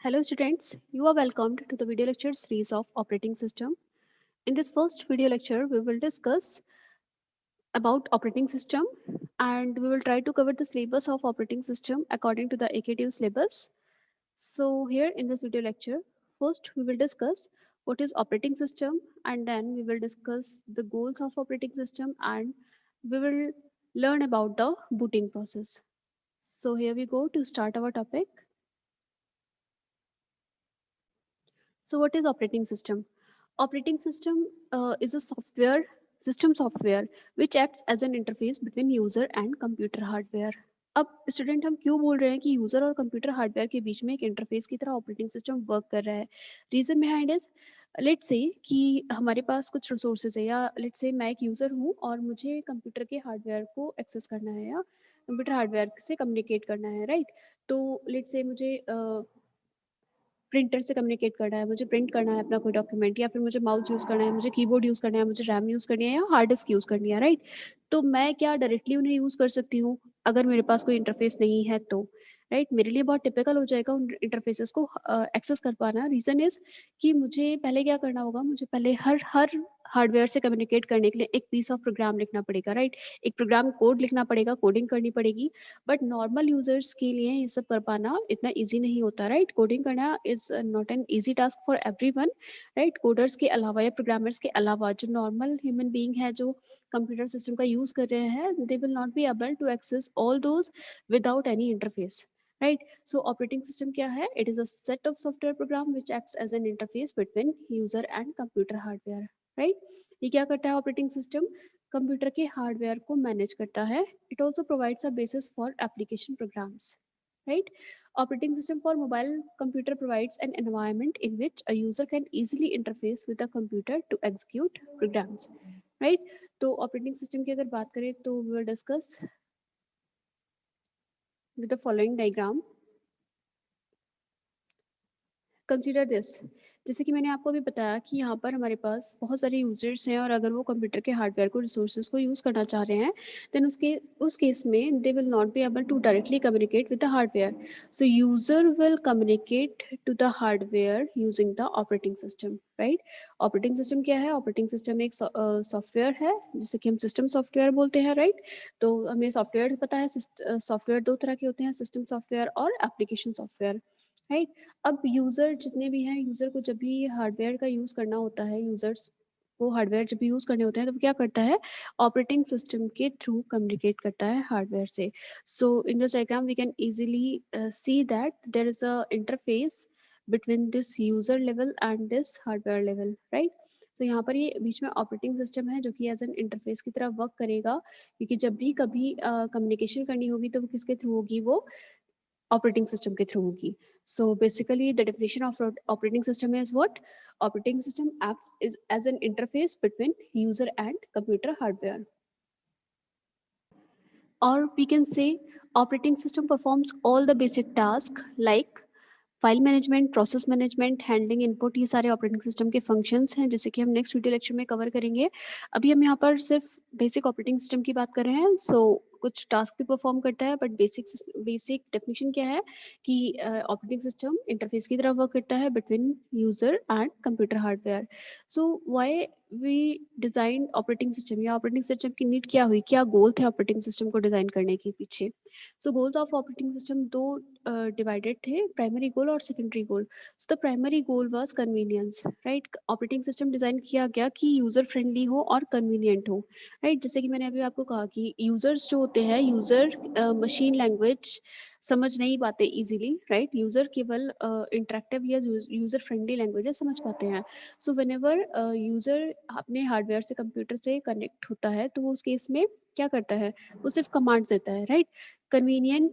Hello students, you are welcomed to the video lecture series of operating system. In this first video lecture, we will discuss about operating system and we will try to cover the syllabus of operating system according to the AKTU syllabus. So here in this video lecture, first we will discuss what is operating system and then we will discuss the goals of operating system and we will learn about the booting process. So here we go to start our topic. So what is operating system? Operating system is a system software which acts as an interface between user and computer hardware. अब student हम क्यों बोल रहे हैं कि user और computer hardware के बीच में एक इंटरफेस की तरह ऑपरेटिंग सिस्टम वर्क कर रहा है? Reason behind is let's say कि हमारे पास कुछ रिसोर्सेज है या लेट्स से मैं एक यूजर हूँ और मुझे कंप्यूटर के हार्डवेयर को एक्सेस करना है या कंप्यूटर हार्डवेयर से कम्युनिकेट करना है, राइट? तो लेट्स से मुझे प्रिंटर से कम्युनिकेट करना है, मुझे प्रिंट करना है अपना कोई डॉक्यूमेंट या फिर मुझे माउस यूज़ करना है, मुझे कीबोर्ड यूज़ करना है, मुझे रैम यूज़ करनी है या हार्ड डिस्क यूज़ करनी है, राइट? तो मैं क्या डायरेक्टली उन्हें यूज़ कर सकती हूँ अगर मेरे पास कोई इंटरफेस नहीं है तो, राइट? मेरे लिए बहुत टिपिकल हो जाएगा उन इंटरफेसेस को एक्सेस कर पाना। रीज़न इज़ कि मुझे पहले क्या करना होगा, मुझे पहले हर हर हार्डवेयर से कम्युनिकेट करने के लिए एक पीस ऑफ प्रोग्राम लिखना पड़ेगा, राइट? एक प्रोग्राम कोड लिखना पड़ेगा, कोडिंग करनी पड़ेगी। बट नॉर्मल यूजर्स के लिए ये सब कर पाना इतना इजी नहीं होता, राइट? कोडिंग करना is not an easy task for everyone, right? Coders के अलावा या प्रोग्रामर्स के अलावा जो नॉर्मल ह्यूमन बीइंग है जो कंप्यूटर सिस्टम का यूज कर रहे हैं, they will not be able to access all those without any interface, right? So operating system क्या है? It is a set of software program which acts as an interface between user and computer hardware, right? ये क्या करता है operating system? Computer के hardware को manage करता है. It also provides a basis for application programs, right? Operating system for mobile computer provides an environment in which a user can easily interface with the computer to execute programs, right? तो operating system की अगर बात करें तो we will discuss with the following diagram. Consider this, जैसे कि मैंने आपको अभी बताया कि यहाँ पर हमारे पास बहुत सारे यूजर्स हैं और अगर वो कंप्यूटर के हार्डवेयर को रिसोर्सेज को यूज़ करना चाह रहे हैं देन उस केस में they will not be able to directly communicate with the hardware. So user will communicate to the hardware using the operating system, right? Operating system क्या है? ऑपरेटिंग सिस्टम एक सॉफ्टवेयर है जिसे कि हम सिस्टम सॉफ्टवेयर बोलते हैं, राइट? तो हमें सॉफ्टवेयर पता है, सॉफ्टवेयर दो तरह के होते हैं, सिस्टम सॉफ्टवेयर और एप्लीकेशन सॉफ्टवेयर, राइट? अब यूजर जितने भी हैं, यूजर को जब भी हार्डवेयर का यूज करना होता है, यूजर्स को हार्डवेयर जब भी यूज करने होते हैं तो वो क्या करता है? ऑपरेटिंग सिस्टम के थ्रू कम्युनिकेट करता है हार्डवेयर से. So in this diagram we can easily see that there is a interface between this user level and this hardware level, right? तो यहाँ पर ये बीच में ऑपरेटिंग सिस्टम है जो कि एज एन इंटरफेस की तरह वर्क करेगा, क्योंकि जब भी कभी कम्युनिकेशन करनी होगी तो वो किसके थ्रू होगी? वो operating system के through होगी. So basically the definition of operating system is what? Operating system acts as an interface between user and computer hardware. Or we can say operating system performs all the basic tasks like file management, process management, handling input, ये सारे operating system के functions हैं जैसे कि हम next video lecture में cover करेंगे. अभी हम यहाँ पर सिर्फ बेसिक ऑपरेटिंग सिस्टम की बात कर रहे हैं. सो कुछ टास्क भी परफॉर्म करता है बट बेसिक डेफिनेशन क्या है कि ऑपरेटिंग सिस्टम इंटरफेस की तरह वर्क करता है between user and computer hardware. So why we design operating system या ऑपरेटिंग सिस्टम की नीड क्या हुई, क्या गोल थे ऑपरेटिंग सिस्टम को डिजाइन करने के पीछे? सो गोल्स ऑफ ऑपरेटिंग सिस्टम दो डिवाइडेड थे, प्राइमरी गोल और secondary goal. So the primary goal was convenience, right? Operating system design किया गया कि यूजर फ्रेंडली हो और कन्वीनियंट हो, राइट? जैसे कि मैंने अभी आपको कहा कि यूजर्स जो होते हैं, यूजर मशीन लैंग्वेज समझ नहीं पाते इजीली, राइट? यूजर केवल इंटरेक्टिव या यूजर फ्रेंडली लैंग्वेजेस समझ पाते हैं. सो व्हेनेवर यूजर अपने हार्डवेयर से कंप्यूटर से कनेक्ट होता है तो वो उस केस में क्या करता है? वो सिर्फ कमांड्स देता है, राइट? कन्वीनियंट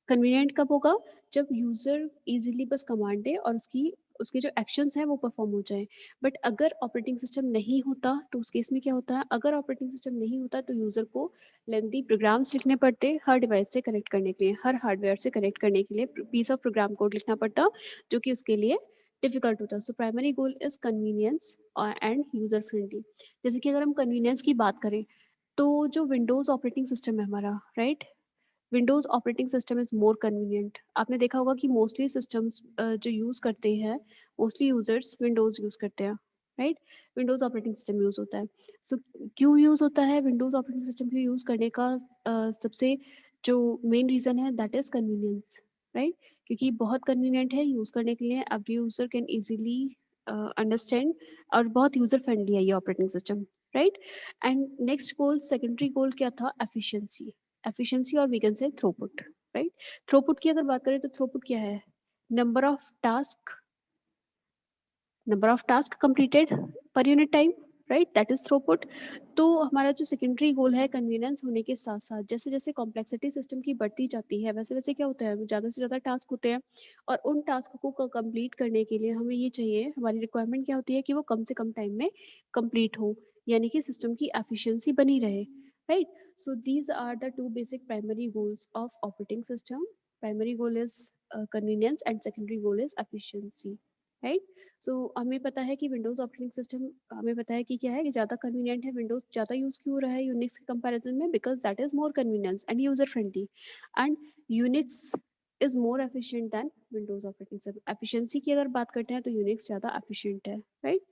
कन्वीनियंट कब होगा? जब यूजर इजीली बस कमांड दे और उसकी उसके जो एक्शंस हैं वो परफॉर्म हो जाए. बट अगर ऑपरेटिंग सिस्टम नहीं होता तो उस केस में क्या होता है? अगर ऑपरेटिंग सिस्टम नहीं होता तो यूजर को लेंथी प्रोग्राम्स लिखने पड़ते हर डिवाइस से कनेक्ट करने के लिए, हर हार्डवेयर से कनेक्ट करने के लिए पीस ऑफ प्रोग्राम कोड लिखना पड़ता जो कि उसके लिए डिफिकल्ट होता. So primary goal is convenience and user friendly. जैसे कि अगर हम कन्वीनियंस की बात करें तो जो विंडोज ऑपरेटिंग सिस्टम है हमारा, right? Windows operating system is more convenient. आपने देखा होगा कि मोस्टली सिस्टम्स जो यूज करते हैं, मोस्टली यूजर्स विंडोज यूज करते हैं, right. Windows operating system use होता है। सो क्यों यूज होता है विंडोज ऑपरेटिंग सिस्टम को यूज करने का? सबसे जो मेन रीजन है दैट इज कन्वीनियंस, राइट। क्योंकि बहुत कन्वीनियंट है यूज करने के लिए, every user can easily understand, और बहुत यूजर फ्रेंडली है ये operating system, right. And next goal, secondary goal क्या था? एफिशिएंसी। एफिशिएंसी और we can say throughput, right. Throughput की अगर बात करें तो थ्रूपुट क्या है? Number of task, number of task completed per unit time, right, that is throughput. तो हमारा जो सेकेंडरी गोल है, कन्वीनियंस होने के साथ साथ जैसे जैसे कॉम्प्लेक्सिटी सिस्टम की बढ़ती जाती है, वैसे वैसे क्या होता है, ज़्यादा से ज़्यादा टास्क होते हैं, और उन टास्क को कंप्लीट करने के लिए हमें ये चाहिए, हमारी रिक्वायरमेंट क्या होती है कि वो कम से कम टाइम में कंप्लीट हो, यानी कि सिस्टम की एफिशिएंसी बनी रहे, right. So these are the two basic primary goals of operating system. Primary goal is convenience and secondary goal is efficiency, right. So हमें पता है कि विंडोज ऑपरेटिंग सिस्टम, हमें पता है कि क्या है कि ज़्यादा कन्वीनियंट है, विंडोज ज़्यादा यूज़ क्यों हो रहा है यूनिक्स के कंपैरिजन में, because that is more convenience and user friendly, and Unix is more efficient than Windows operating system. Efficiency की अगर बात करते हैं तो यूनिक्स ज़्यादा एफिशिएंट है, राइट।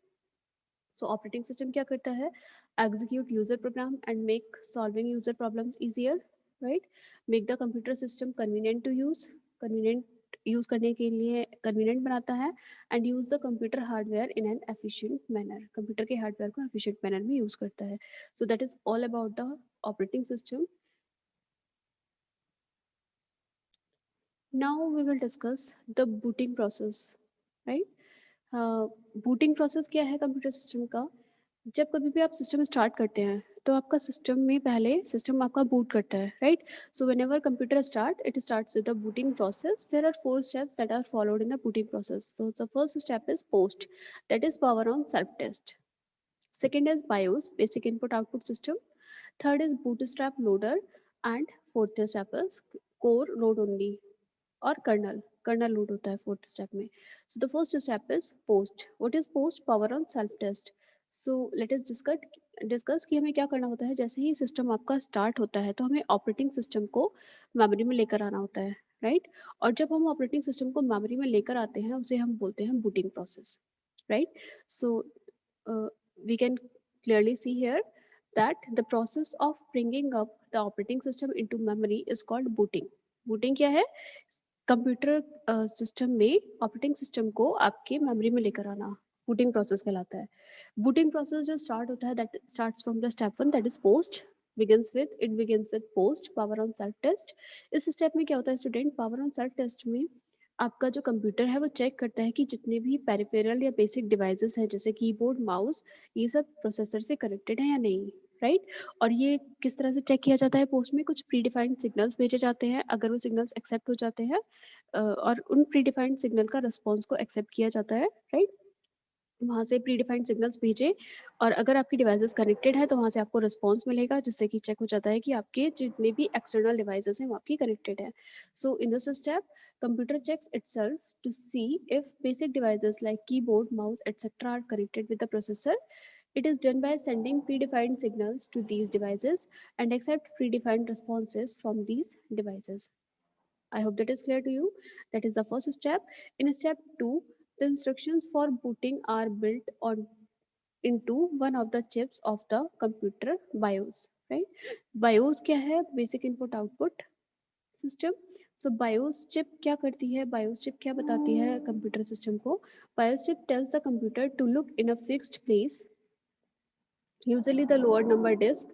सो ऑपरेटिंग सिस्टम क्या करता है? Execute user program and make solving user problems easier, right. Make the computer system convenient to use, convenient use करने के लिए कन्वीनियंट बनाता है, and use the computer hardware in an efficient manner, computer के hardware को efficient manner में use करता है। So that is all about the operating system. Now we will discuss the booting process, right. Booting process क्या है computer system का? जब कभी भी आप सिस्टम स्टार्ट करते हैं तो आपका सिस्टम में पहले सिस्टम आपका बूट करता है, right. So whenever computer start, it starts with the booting process. There are 4 steps that are followed in the booting process. So the first step is post, that is power on self test. Second is BIOS, basic input output system. Third is bootstrap loader, and fourth step is core load only, और kernel load होता है fourth step में। So the first step is POST. What is POST? Power on self test. So let us discuss कि हमें क्या करना होता है। जैसे ही सिस्टम आपका स्टार्ट होता है तो हमें ऑपरेटिंग सिस्टम को मेमोरी में लेकर आना होता है, राइट। और जब हम ऑपरेटिंग सिस्टम को मेमोरी में लेकर आते हैं उसे हम बोलते हैं booting process, right. So we can clearly see here that the process of bringing up the operating system into memory is called booting. booting क्या है? कंप्यूटर सिस्टम में ऑपरेटिंग सिस्टम को आपके मेमोरी में लेकर आना बूटिंग प्रोसेस कहलाता है। बूटिंग प्रोसेस जो स्टार्ट होता है that starts from the step 1, that is POST. begins with post power on self test। इस स्टेप में क्या होता है student? Power on self test में आपका जो कंप्यूटर है वो चेक करता है कि जितने भी पेरिफेरल या बेसिक डिवाइसेस हैं जैसे कीबोर्ड, माउस, ये सब प्रोसेसर से कनेक्टेड है या नहीं, राइट। और ये किस तरह से चेक किया जाता है? पोस्ट में कुछ प्री डिफाइंड सिग्नल्स भेजे जाते हैं, अगर वो सिग्नल्स एक्सेप्ट हो जाते हैं और उन प्री डिफाइंड सिग्नल का रिस्पॉन्स को एक्सेप्ट किया जाता है, राइट। वहाँ से प्री डिफाइंड सिग्नल्स भेजे, और अगर आपकी डिवाइसेस कनेक्टेड है तो वहाँ से आपको रिस्पॉन्स मिलेगा, जिससे कि चेक हो जाता है कि आपके जितने भी एक्सटर्नल डिवाइसेस हैं वो आपकी कनेक्टेड है। So in this step computer checks itself to see if basic devices like keyboard, mouse etcetera are connected with the processor. It is done by sending predefined signals to these devices and accept predefined responses from these devices. I hope that is clear to you. That is the first step. In step 2, the instructions for booting are built on into one of the chips of the computer BIOS, right? BIOS क्या है? Basic Input Output System. So BIOS chip क्या करती है? BIOS chip क्या बताती है computer system को? BIOS chip tells the computer to look in a fixed place, usually the lower number disk,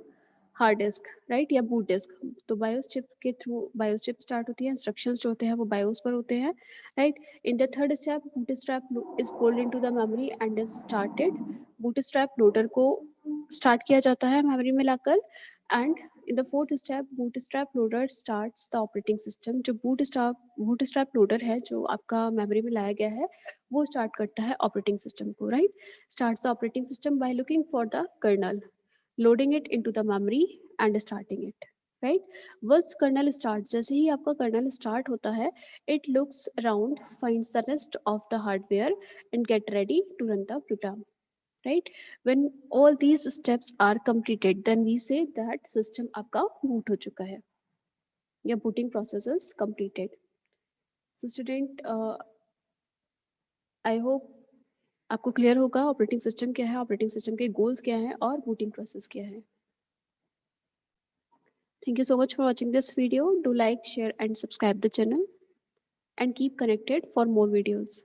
hard disk, right, या बूट डिस्क। तो BIOS chip के थ्रू बायोस चिप स्टार्ट होती है, इंस्ट्रक्शंस जो होते हैं वो बायोस पर होते हैं, right. In the third step bootstrap is pulled into the memory and is started. Bootstrap loader को स्टार्ट किया जाता है मेमोरी में लाकर, and in the fourth step bootstrap loader starts the operating system. जो बूटस्ट्रैप लोडर है जो आपका मेमोरी में लाया गया है वो स्टार्ट करता है ऑपरेटिंग सिस्टम को, right. Starts the operating system by looking for the kernel, loading it into the memory and starting it, right। once kernel starts, जैसे ही आपका kernel start होता है, it looks around, finds the rest of the hardware and get ready to run the program, right। when all these steps are completed then we say that system आपका boot हो चुका है। your booting process is completed. So student, I hope आपको clear होगा operating system क्या है, operating system के goals क्या हैं और बूटिंग प्रोसेस क्या है. Thank you so much for watching this video. Do like, share and subscribe the channel and keep connected for more videos.